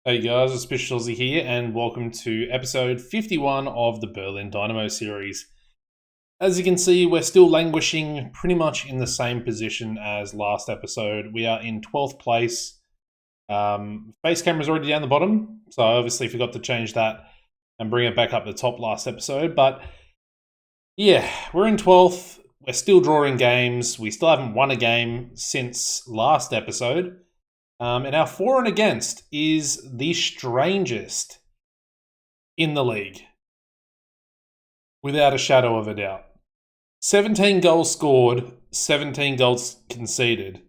Hey guys, it's Special Aussie here, and welcome to episode 51 of the Berlin Dynamo series. As you can see, we're still languishing pretty much in the same position as last episode. We are in 12th place. Face camera's already down the bottom, so I obviously forgot to change that and bring it back up the top last episode. But yeah, we're in 12th. We're still drawing games. We still haven't won a game since last episode. And our for and against is the strangest in the league, without a shadow of a doubt. 17 goals scored, 17 goals conceded.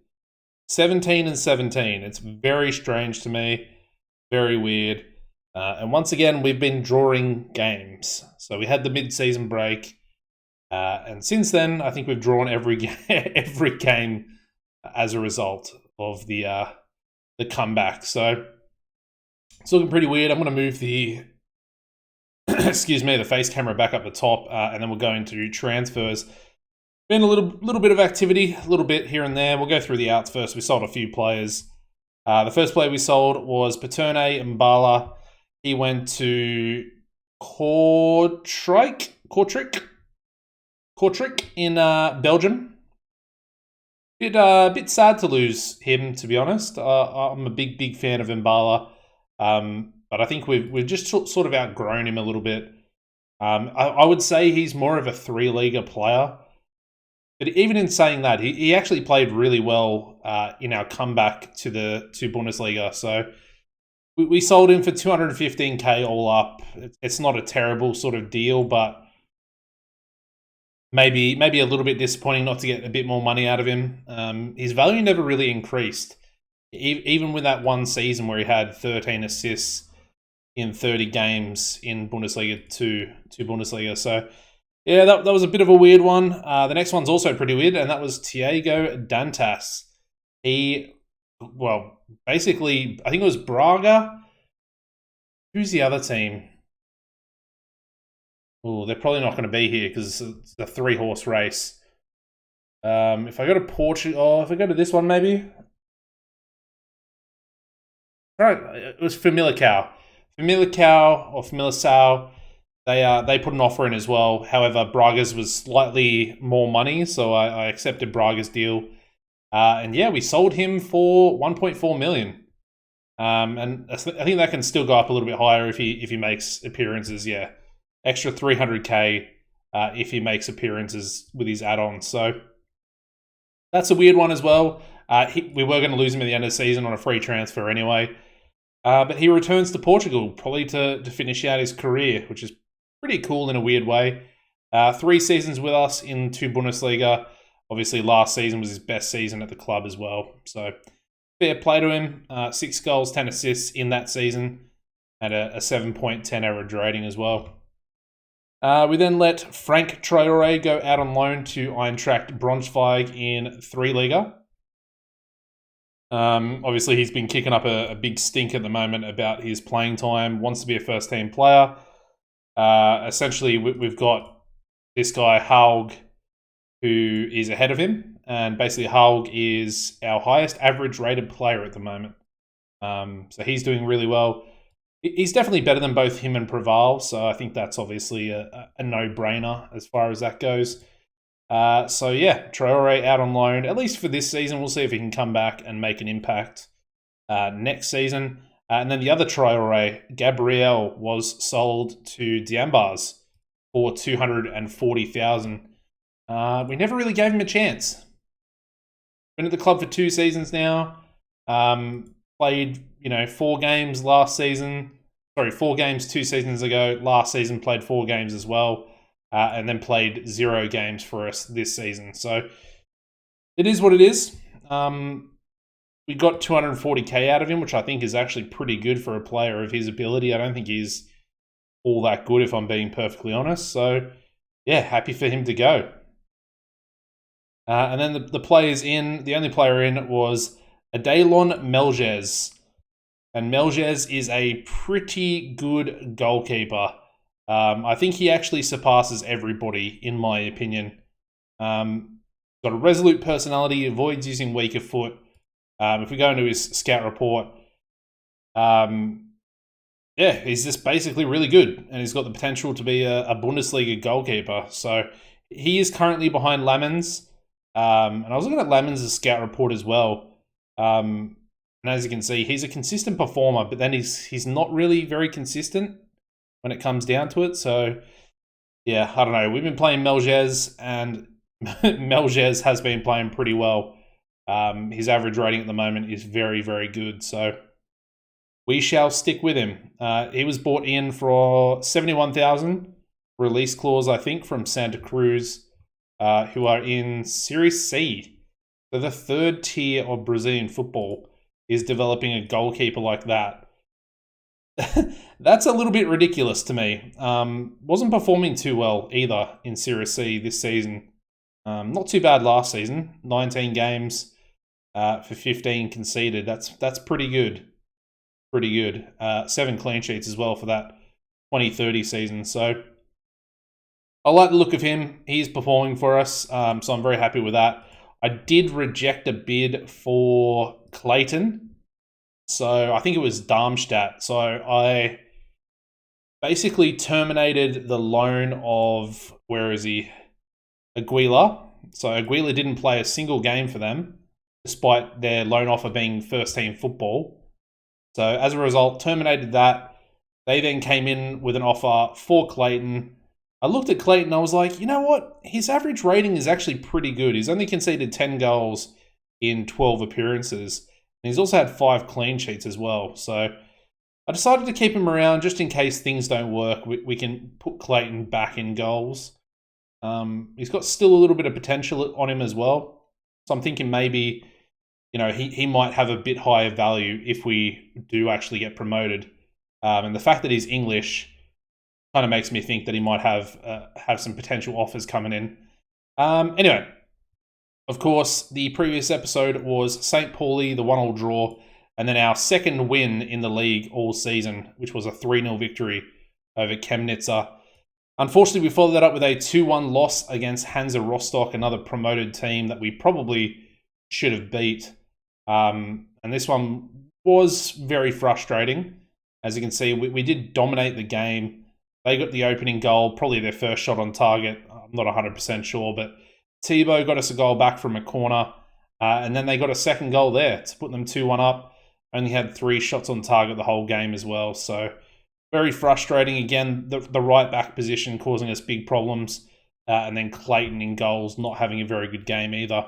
17 and 17. It's very strange to me, very weird. And once again, we've been drawing games. So we had the mid-season break, and since then, I think we've drawn every every game as a result of the comeback. So it's looking pretty weird. I'm going to move the excuse me, the face camera back up the top, and then we'll go into transfers. Been a little bit of activity, a little bit here and there. We'll go through the outs first. We sold a few players. The first player we sold was Paterne Mbala. He went to Kortrijk in Belgium. Bit sad to lose him, to be honest. I'm a big fan of Mbala, but I think we've just sort of outgrown him a little bit. I would say he's more of a three-leaguer player, but even in saying that, he actually played really well in our comeback to Bundesliga. So we sold him for 215k all up. It's not a terrible sort of deal, but maybe a little bit disappointing not to get a bit more money out of him. His value never really increased, even with that one season where he had 13 assists in 30 games in Bundesliga to Bundesliga. So yeah, that was a bit of a weird one. The next one's also pretty weird, and that was Thiago Dantas. Basically, I think it was Braga. Who's the other team? Oh, they're probably not going to be here because it's a three-horse race. If I go to Portugal, if I go to this one, maybe. All right, it was Famalicão. Famalicão. They put an offer in as well. However, Braga's was slightly more money, so I accepted Braga's deal. And yeah, we sold him for 1.4 million. And I think that can still go up a little bit higher if he makes appearances. Yeah, extra 300k if he makes appearances with his add-ons. So that's a weird one as well. We were going to lose him at the end of the season on a free transfer anyway. But he returns to Portugal, probably to finish out his career, which is pretty cool in a weird way. 3 seasons with us in 2 Bundesliga. Obviously, last season was his best season at the club as well. So fair play to him. 6 goals, 10 assists in that season, and a 7.10 average rating as well. We then let Frank Traore go out on loan to Eintracht Braunschweig in 3 Liga. Obviously, he's been kicking up a big stink at the moment about his playing time, wants to be a first-team player. Essentially, we've got this guy, Haug, who is ahead of him. And basically, Haug is our highest average rated player at the moment. So he's doing really well. He's definitely better than both him and Preval. So I think that's obviously a no-brainer as far as that goes. So yeah, Traore out on loan, at least for this season. We'll see if he can come back and make an impact next season. And then the other Traore, Gabriel, was sold to Diambars for 240,000. We never really gave him a chance. Been at the club for 2 seasons now. Played 4 games last season. 4 games 2 seasons ago. Last season played 4 games as well. And then played 0 games for us this season. So it is what it is. We got 240k out of him, which I think is actually pretty good for a player of his ability. I don't think he's all that good, if I'm being perfectly honest. So yeah, happy for him to go. And then the players in, the only player in was Adalon Melges. And Melges is a pretty good goalkeeper. I think he actually surpasses everybody, in my opinion. Got a resolute personality, avoids using weaker foot. If we go into his scout report, Yeah, he's just basically really good, and he's got the potential to be a Bundesliga goalkeeper. So he is currently behind Lamens. And I was looking at Lamens' scout report as well. And as you can see, he's a consistent performer, but then he's not really very consistent when it comes down to it. So yeah, I don't know. We've been playing Melges, and Melges has been playing pretty well. His average rating at the moment is very, very good. So we shall stick with him. He was bought in for 71,000 release clause, I think, from Santa Cruz, who are in Series C. So the third tier of Brazilian football is developing a goalkeeper like that. That's a little bit ridiculous to me. Wasn't performing too well either in Series C this season. Not too bad last season. 19 games for 15 conceded. That's pretty good. Pretty good. 7 clean sheets as well for that 2030 season. So I like the look of him. He's performing for us, so I'm very happy with that. I did reject a bid for Clayton. So I think it was Darmstadt. So I basically terminated the loan of, where is he? Aguila. So Aguila didn't play a single game for them, despite their loan offer being first team football. So as a result, terminated that. They then came in with an offer for Clayton. I looked at Clayton, I was like, you know what? His average rating is actually pretty good. He's only conceded 10 goals in 12 appearances. And he's also had 5 clean sheets as well. So I decided to keep him around just in case things don't work. We can put Clayton back in goals. He's got still a little bit of potential on him as well. So I'm thinking maybe, he might have a bit higher value if we do actually get promoted. And the fact that he's English kind of makes me think that he might have some potential offers coming in. Anyway, of course, the previous episode was St. Pauli, the 1-1 draw, and then our second win in the league all season, which was a 3-0 victory over Chemnitzer. Unfortunately, we followed that up with a 2-1 loss against Hansa Rostock, another promoted team that we probably should have beat. And this one was very frustrating. As you can see, we did dominate the game. They got the opening goal, probably their first shot on target. I'm not 100% sure, but Thibaut got us a goal back from a corner. And then they got a second goal there to put them 2-1 up. Only had 3 shots on target the whole game as well. So very frustrating. Again, the right back position causing us big problems. And then Clayton in goals, not having a very good game either.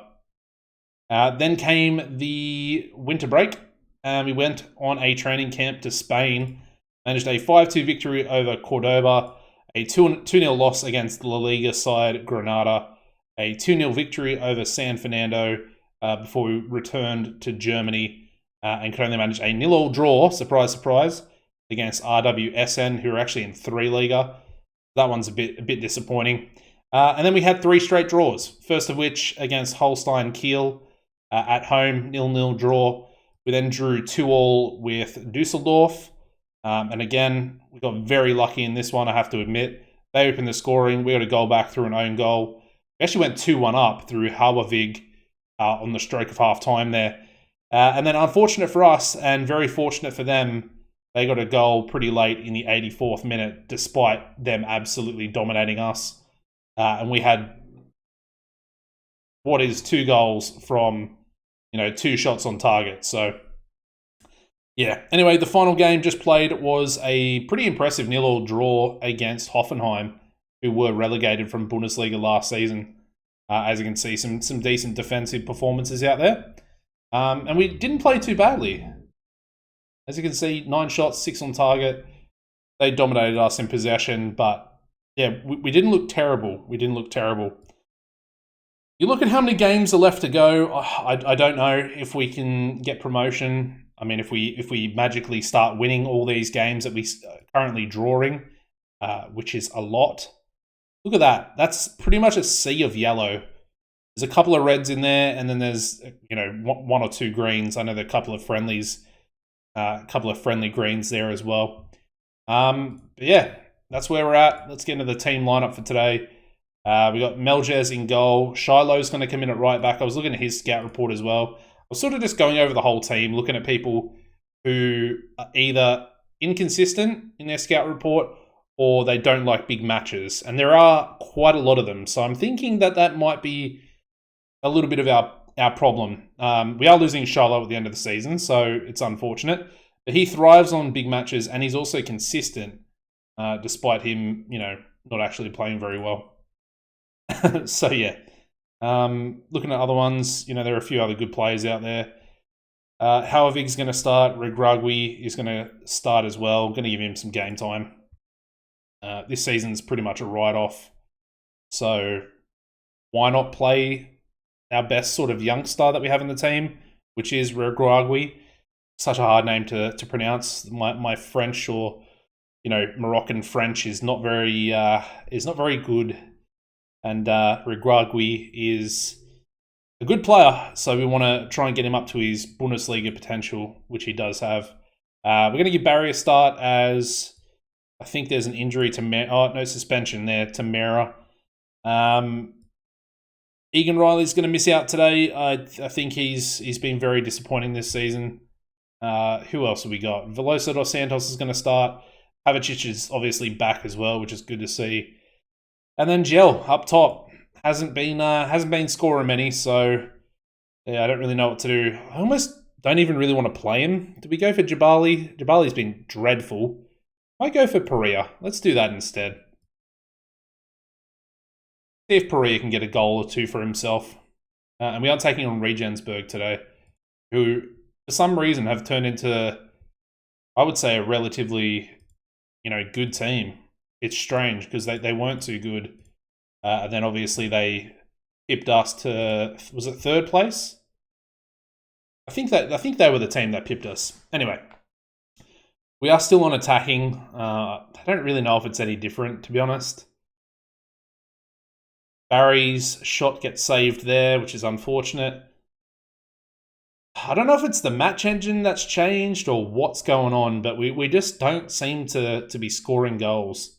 Then came the winter break. And we went on a training camp to Spain. Managed a 5-2 victory over Cordoba, a 2-0 loss against La Liga side Granada, a 2-0 victory over San Fernando before we returned to Germany and could only manage a 0-0 draw, surprise, surprise, against RWSN, who are actually in 3 Liga. That one's a bit disappointing. And then we had 3 straight draws, first of which against Holstein Kiel at home, 0-0 draw. We then drew 2-2 with Dusseldorf. And again, we got very lucky in this one, I have to admit. They opened the scoring. We got a goal back through an own goal. We actually went 2-1 up through Halbervig on the stroke of half-time there. And then unfortunate for us and very fortunate for them, they got a goal pretty late in the 84th minute, despite them absolutely dominating us. And we had what is 2 goals from, 2 shots on target. So yeah, anyway, the final game just played was a pretty impressive 0-0 draw against Hoffenheim, who were relegated from Bundesliga last season. As you can see, some decent defensive performances out there. And we didn't play too badly. As you can see, 9 shots, 6 on target. They dominated us in possession, but yeah, we didn't look terrible. You look at how many games are left to go. I don't know if we can get promotion. I mean, if we magically start winning all these games that we currently drawing, which is a lot. Look at that. That's pretty much a sea of yellow. There's a couple of reds in there, and then there's 1 or 2 greens. I know there are a couple of friendlies, friendly greens there as well. But yeah, that's where we're at. Let's get into the team lineup for today. We got Melges in goal. Shiloh's going to come in at right back. I was looking at his scout report as well. I was sort of just going over the whole team, looking at people who are either inconsistent in their scout report or they don't like big matches. And there are quite a lot of them. So I'm thinking that might be a little bit of our problem. We are losing Charlotte at the end of the season, so it's unfortunate. But he thrives on big matches, and he's also consistent, despite him, not actually playing very well. So yeah, looking at other ones, there are a few other good players out there. However's going to start. Regragui is going to start as well. Going to give him some game time. This season's pretty much a write-off. So why not play our best sort of young star that we have in the team, which is Regragui. Such a hard name to pronounce. My French or Moroccan French is not very good, and Regragui is a good player, so we want to try and get him up to his Bundesliga potential, which he does have. We're going to give Barry a start, as I think there's an injury to no suspension there to Mera. Egan Riley's going to miss out today. I think he's been very disappointing this season. Who else have we got? Veloso dos Santos is going to start. Havicic is obviously back as well, which is good to see. And then Gel up top hasn't been scoring many, so yeah, I don't really know what to do. I almost don't even really want to play him. Do we go for Jabali? Jabali's been dreadful. I go for Perea. Let's do that instead. See if Perea can get a goal or two for himself. And we are taking on Regensburg today, who for some reason have turned into, I would say, a relatively, good team. It's strange because they weren't too good. And then obviously they tipped us to, was it third place? I think they were the team that pipped us. Anyway, we are still on attacking. I don't really know if it's any different, to be honest. Barry's shot gets saved there, which is unfortunate. I don't know if it's the match engine that's changed or what's going on, but we just don't seem to be scoring goals.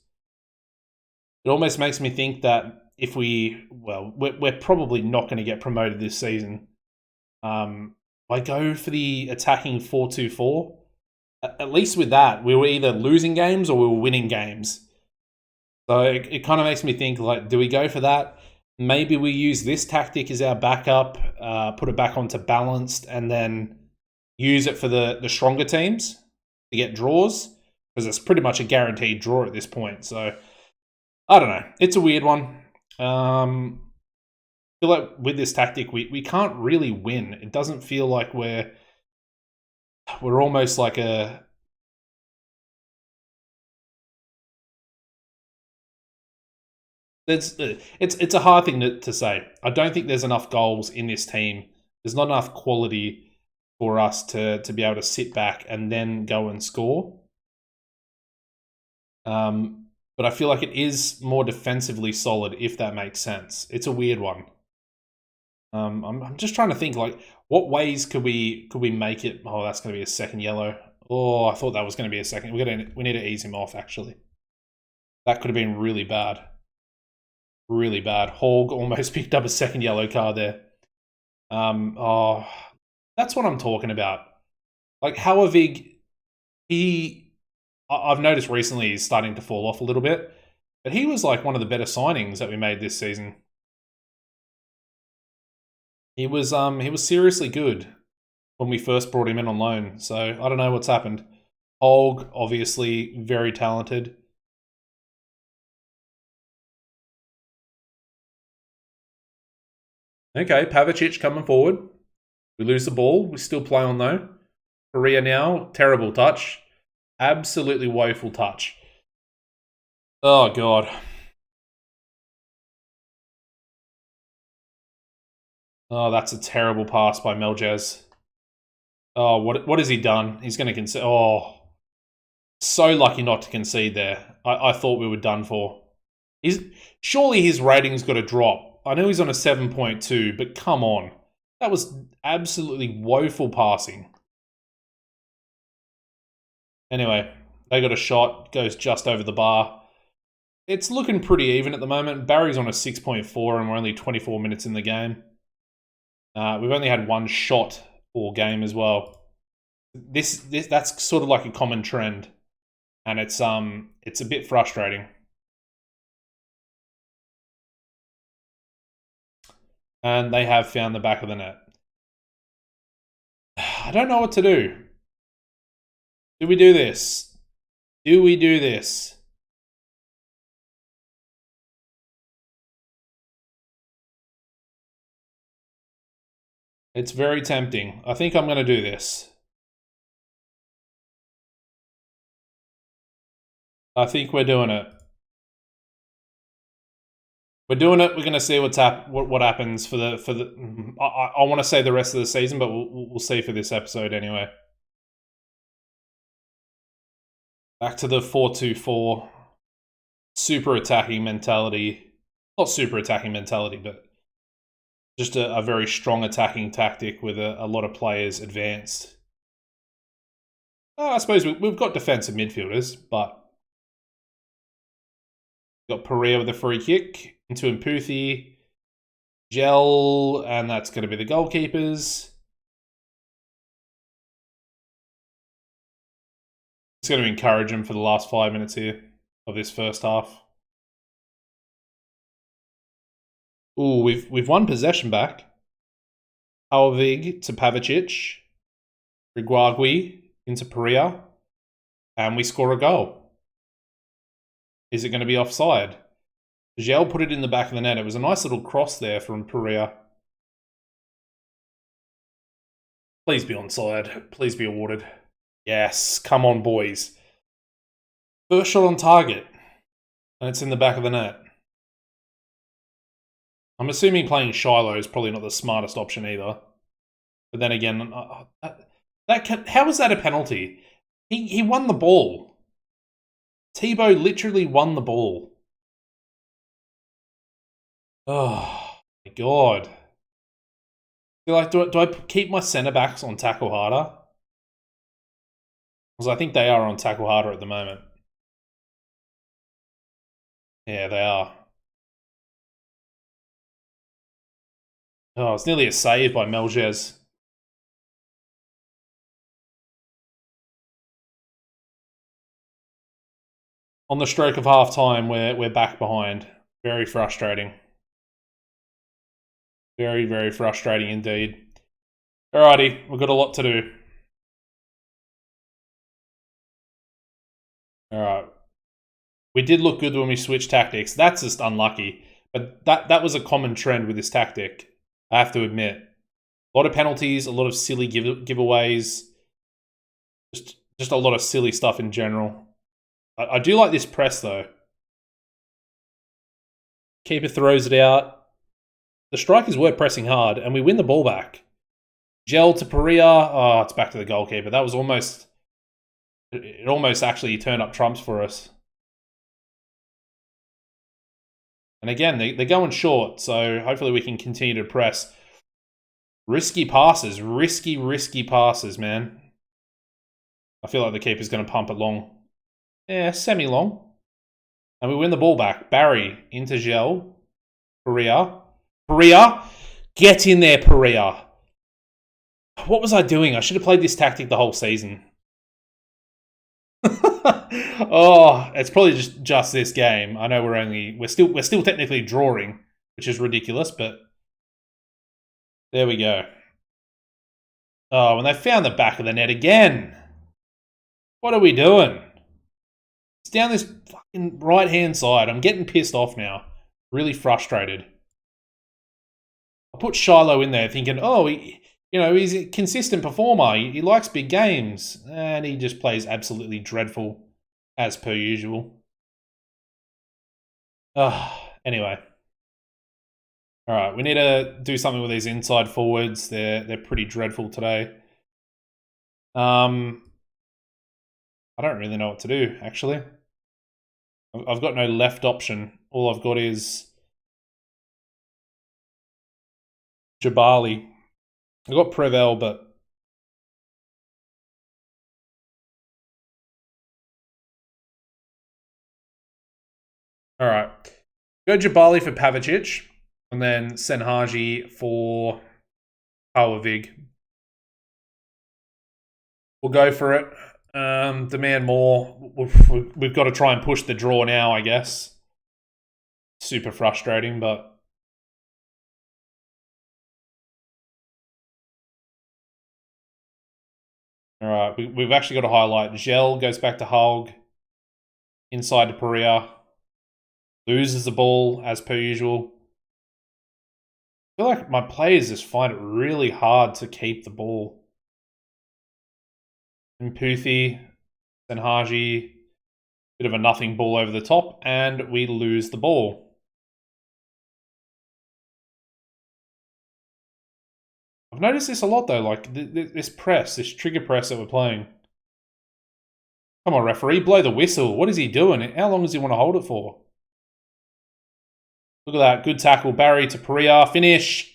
It almost makes me think that if we're probably not going to get promoted this season. I go for the attacking 4-2-4. At least with that, we were either losing games or we were winning games. So it kind of makes me think, do we go for that? Maybe we use this tactic as our backup, put it back onto balanced, and then use it for the stronger teams to get draws, because it's pretty much a guaranteed draw at this point. So I don't know. It's a weird one. I feel like with this tactic, we can't really win. It doesn't feel like we're almost like a... It's a hard thing to say. I don't think there's enough goals in this team. There's not enough quality for us to be able to sit back and then go and score. But I feel like it is more defensively solid, if that makes sense. It's a weird one. I'm just trying to think, what ways could we make it? Oh, that's going to be a second yellow. Oh, I thought that was going to be a second. We need to ease him off, actually. That could have been really bad. Really bad. Hogg almost picked up a second yellow card there. Oh, that's what I'm talking about. However, I've noticed recently he's starting to fall off a little bit, but he was one of the better signings that we made this season. He was seriously good when we first brought him in on loan. So I don't know what's happened. Hogg, obviously very talented. Okay, Pavicic coming forward. We lose the ball. We still play on though. Perea now, terrible touch. Absolutely woeful touch. Oh, God. Oh, that's a terrible pass by Meljaz. Oh, what has he done? He's going to concede. Oh, so lucky not to concede there. I thought we were done for. Surely his rating's got to drop. I know he's on a 7.2, but come on. That was absolutely woeful passing. Anyway, they got a shot, goes just over the bar. It's looking pretty even at the moment. Barry's on a 6.4 and we're only 24 minutes in the game. We've only had one shot all game as well. That's sort of like a common trend, and it's a bit frustrating. And they have found the back of the net. I don't know what to do. Do we do this? Do we do this? It's very tempting. I think I'm going to do this. I think we're doing it. We're doing it. We're going to see what happens for the. I want to say the rest of the season, but we'll see for this episode anyway. Back to the 4-2-4. Super attacking mentality. Not super attacking mentality, but just a very strong attacking tactic with a lot of players advanced. I suppose we've got defensive midfielders, but we've got Pereira with a free kick into Mputhi, Gel, and that's going to be the goalkeepers. It's going to encourage them for the last 5 minutes here of this first half. Ooh, we've won possession back. Alvig to Pavicic. Riguagui into Pereira. And we score a goal. Is it going to be offside? Gel put it in the back of the net. It was a nice little cross there from Pereira. Please be onside. Please be awarded. Yes, come on, boys. First shot on target. And it's in the back of the net. I'm assuming playing Shiloh is probably not the smartest option either. But then again, how was that a penalty? He won the ball. Tebow literally won the ball. Oh, my God. Like, do I keep my centre-backs on tackle harder? Because I think they are on tackle harder at the moment. Yeah, they are. Oh, it's nearly a save by Melges. On the stroke of half-time, we're back behind. Very frustrating. Very, very frustrating indeed. Alrighty, we've got a lot to do. Alright. We did look good when we switched tactics. That's just unlucky. But that was a common trend with this tactic, I have to admit. A lot of penalties, a lot of silly giveaways. Just a lot of silly stuff in general. I do like this press, though. Keeper throws it out. The strikers were pressing hard, and we win the ball back. Gel to Pereira. Oh, it's back to the goalkeeper. That was almost... It almost actually turned up trumps for us. And again, they're going short, so hopefully we can continue to press. Risky passes. Risky passes, man. I feel like the keeper's going to pump it long. Yeah, semi-long. And we win the ball back. Barry into Gel. Pereira. Get in there, Pereira. What was I doing? I should have played this tactic the whole season. Oh, it's probably just this game. I know we're still technically drawing, which is ridiculous, but there we go. Oh, and they found the back of the net again. What are we doing? It's down this fucking right-hand side. I'm getting pissed off now. Really frustrated. I put Shiloh in there thinking, oh, he's a consistent performer. He likes big games. And he just plays absolutely dreadful, as per usual. Anyway. Alright, we need to do something with these inside forwards. They're pretty dreadful today. I don't really know what to do, actually. I've got no left option. All I've got is Jabali. I've got Prevel, but alright. Go Jabali for Pavicic, and then Senhaji for Palavig. We'll go for it. Demand more. We've got to try and push the draw now, I guess. Super frustrating, but... Alright, we've actually got to highlight. Gel goes back to Hulk. Inside to Perea. Loses the ball, as per usual. I feel like my players just find it really hard to keep the ball. Mputhi, Senhaji, bit of a nothing ball over the top, and we lose the ball. I've noticed this a lot though, like this press, this trigger press that we're playing. Come on, referee, blow the whistle. What is he doing? How long does he want to hold it for? Look at that, good tackle. Barry to Perea, finish.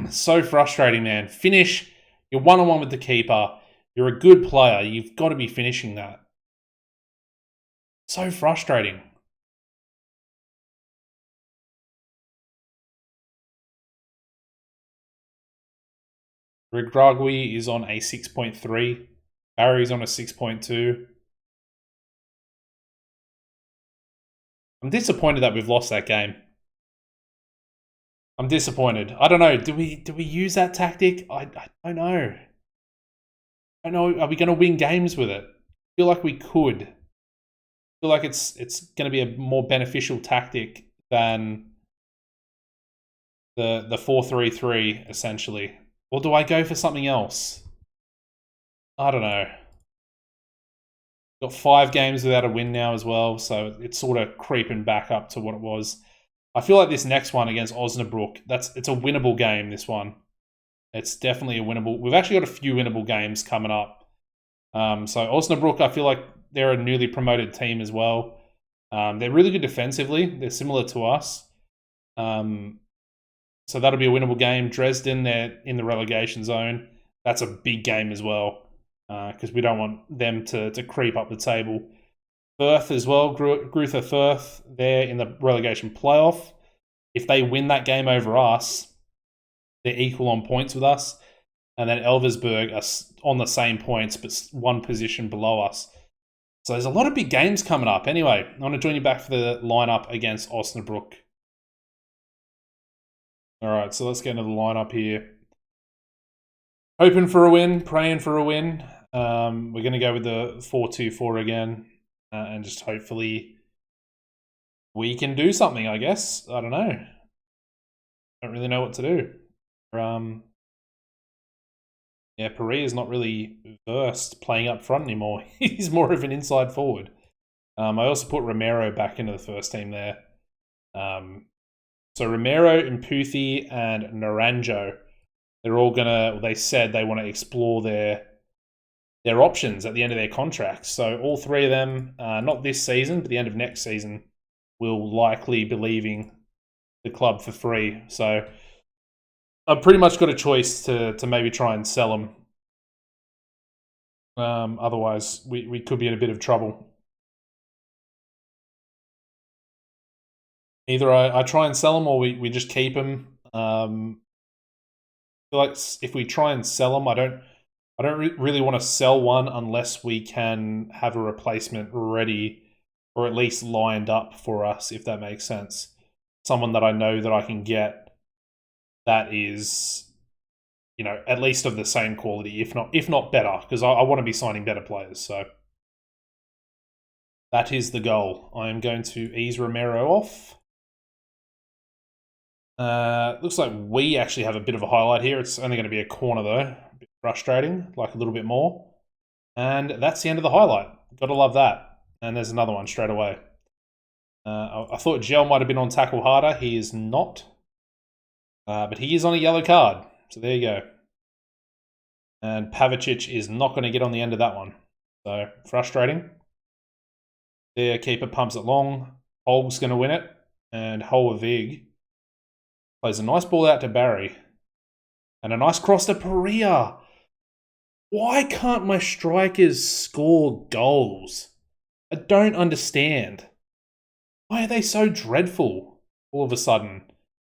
So frustrating, man. Finish. You're one-on-one with the keeper. You're a good player. You've got to be finishing that. So frustrating. Regragui is on a 6.3. Barry's on a 6.2. I'm disappointed that we've lost that game. I'm disappointed. I don't know. Do we use that tactic? I don't know. I don't know. Are we going to win games with it? I feel like we could. I feel like it's going to be a more beneficial tactic than the 4-3-3 essentially. Or do I go for something else? I don't know. Got 5 games without a win now as well, so it's sort of creeping back up to what it was. I feel like this next one against Osnabrück, it's a winnable game, this one. It's definitely a winnable... We've actually got a few winnable games coming up. So Osnabrück, I feel like they're a newly promoted team as well. They're really good defensively. They're similar to us. So that'll be a winnable game. Dresden, they're in the relegation zone. That's a big game as well, because we don't want them to creep up the table. Firth as well, Gruther Firth, they're in the relegation playoff. If they win that game over us, they're equal on points with us. And then Elversberg are on the same points, but one position below us. So there's a lot of big games coming up. Anyway, I want to join you back for the lineup against Osnabrück. All right, so let's get into the lineup here. Hoping for a win, praying for a win. We're going to go with the 4-2-4 again, and just hopefully we can do something, I guess. I don't know. Don't really know what to do. Yeah, Perea is not really versed playing up front anymore. He's more of an inside forward. I also put Romero back into the first team there. So Romero, Mputhi, and Naranjo, they're all they said they want to explore their options at the end of their contracts. So all 3 of them, not this season, but the end of next season, will likely be leaving the club for free. So I've pretty much got a choice to maybe try and sell them. Otherwise, we could be in a bit of trouble. Either I try and sell them, or we just keep them. I feel like if we try and sell them, I don't really want to sell one unless we can have a replacement ready, or at least lined up for us, if that makes sense. Someone that I know that I can get that is, you know, at least of the same quality, if not better, because I want to be signing better players. So that is the goal. I am going to ease Romero off. Looks like we actually have a bit of a highlight here. It's only going to be a corner though. A bit frustrating, like a little bit more. And that's the end of the highlight. Gotta love that. And there's another one straight away. I thought Gel might have been on tackle harder. He is not. But he is on a yellow card. So there you go. And Pavicic is not going to get on the end of that one. So frustrating. Their keeper pumps it long. Holg's going to win it. And Hoevig plays a nice ball out to Barry. And a nice cross to Perea. Why can't my strikers score goals? I don't understand. Why are they so dreadful all of a sudden?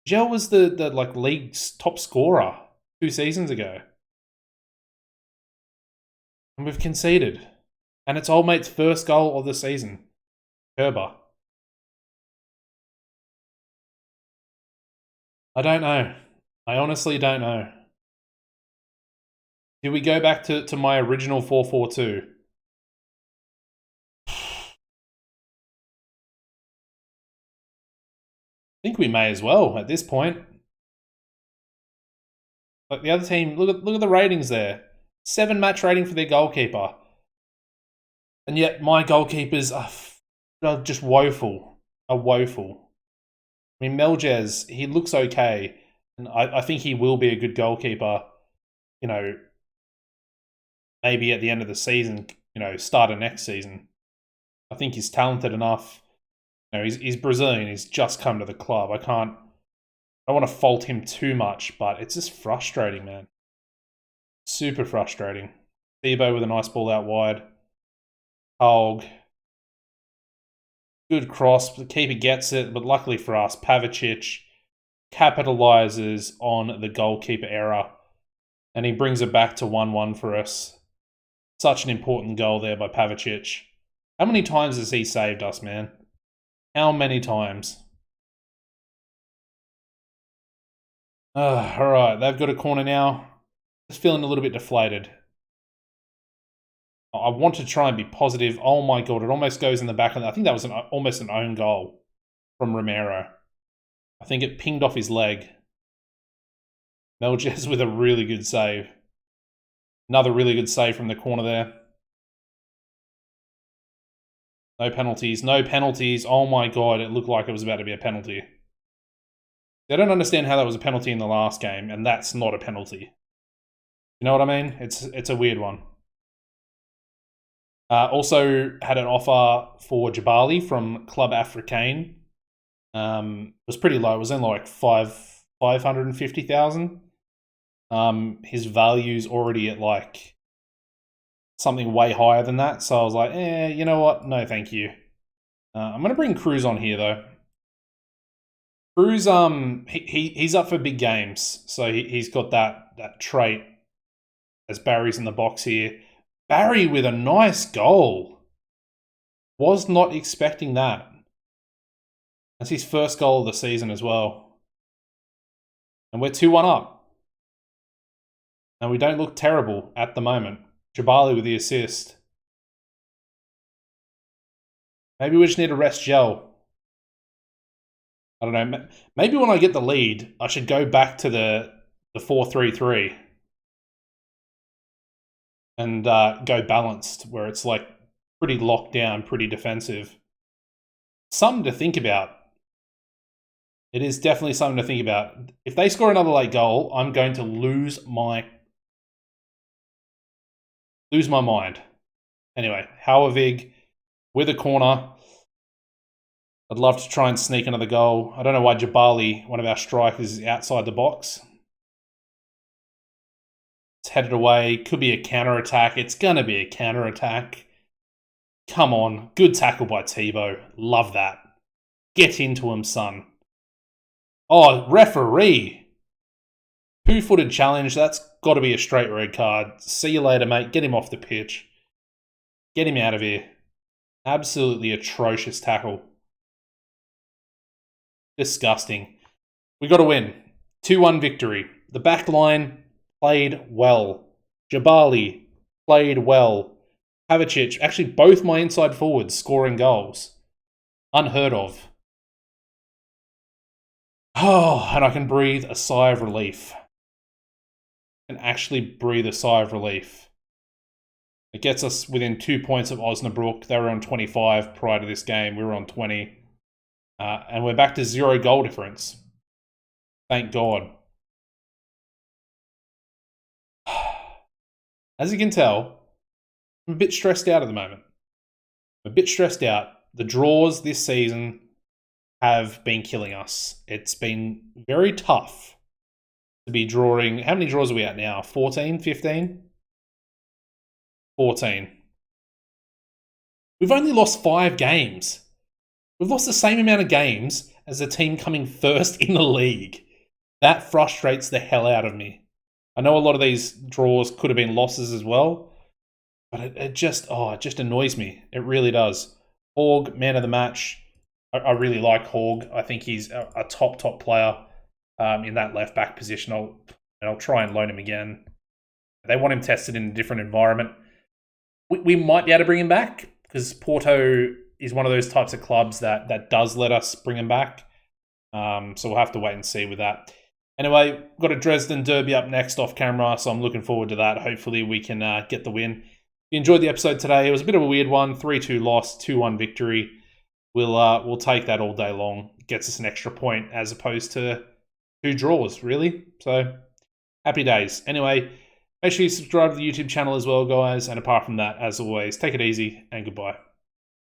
Gel was the league's top scorer 2 seasons ago. And we've conceded. And it's old mate's first goal of the season. Kerber. I don't know. I honestly don't know. Do we go back to my original 4-4-2? I think we may as well at this point. Like the other team, look at the ratings there. 7 match rating for their goalkeeper. And yet my goalkeepers are just woeful. Are woeful. I mean, Melges, he looks okay. And I think he will be a good goalkeeper. You know, maybe at the end of the season, you know, start of next season. I think he's talented enough. You know, he's Brazilian. He's just come to the club. I don't want to fault him too much, but it's just frustrating, man. Super frustrating. Thibaut with a nice ball out wide. Hulk. Good cross. The keeper gets it, but luckily for us, Pavicic capitalizes on the goalkeeper error. And he brings it back to 1-1 for us. Such an important goal there by Pavicic. How many times has he saved us, man? How many times? Alright, they've got a corner now. Just feeling a little bit deflated. I want to try and be positive. Oh my god, it almost goes in the back of I think that was almost an own goal from Romero. I think it pinged off his leg. Melges with a really good save. Another really good save from the corner there. No penalties. No penalties. Oh my god, it looked like it was about to be a penalty. I don't understand how that was a penalty in the last game, and that's not a penalty. You know what I mean? It's a weird one. Also had an offer for Jabali from Club Africain. It was pretty low. It was only like 550,000. His value's already at like something way higher than that. So I was like, you know what? No, thank you. I'm going to bring Cruz on here though. Cruz, he's up for big games. So he's got that trait as Barry's in the box here. Barry with a nice goal. Was not expecting that. That's his first goal of the season as well. And we're 2-1 up. And we don't look terrible at the moment. Jabali with the assist. Maybe we just need to rest Gel. I don't know. Maybe when I get the lead, I should go back to the 4-3-3. And go balanced, where it's like pretty locked down, pretty defensive. Something to think about. It is definitely something to think about. If they score another late goal, I'm going to lose my mind. Anyway, Hauerwig with a corner. I'd love to try and sneak another goal. I don't know why Jabali, one of our strikers, is outside the box. It's headed away. Could be a counter-attack. It's going to be a counter-attack. Come on. Good tackle by Thibaut. Love that. Get into him, son. Oh, referee. 2-footed challenge. That's got to be a straight red card. See you later, mate. Get him off the pitch. Get him out of here. Absolutely atrocious tackle. Disgusting. We got to win. 2-1 victory. The back line played well. Jabali played well. Pavicic, actually both my inside forwards scoring goals. Unheard of. Oh, and I can breathe a sigh of relief. I can actually breathe a sigh of relief. It gets us within 2 points of Osnabrück. They were on 25 prior to this game. We were on 20. And we're back to 0 goal difference. Thank God. As you can tell, I'm a bit stressed out at the moment. I'm a bit stressed out. The draws this season have been killing us. It's been very tough to be drawing. How many draws are we at now? 14? 15? 14. We've only lost 5 games. We've lost the same amount of games as the team coming first in the league. That frustrates the hell out of me. I know a lot of these draws could have been losses as well, but it just annoys me. It really does. Hogg, man of the match. I really like Hogg. I think he's a top player in that left back position. I'll try and loan him again. They want him tested in a different environment. We might be able to bring him back because Porto is one of those types of clubs that does let us bring him back. So we'll have to wait and see with that. Anyway, we've got a Dresden derby up next off camera, so I'm looking forward to that. Hopefully we can get the win. If you enjoyed the episode today, it was a bit of a weird one. 3-2 loss, 2-1 victory. We'll take that all day long. It gets us an extra point as opposed to 2 draws, really. So, happy days. Anyway, make sure you subscribe to the YouTube channel as well, guys. And apart from that, as always, take it easy and goodbye.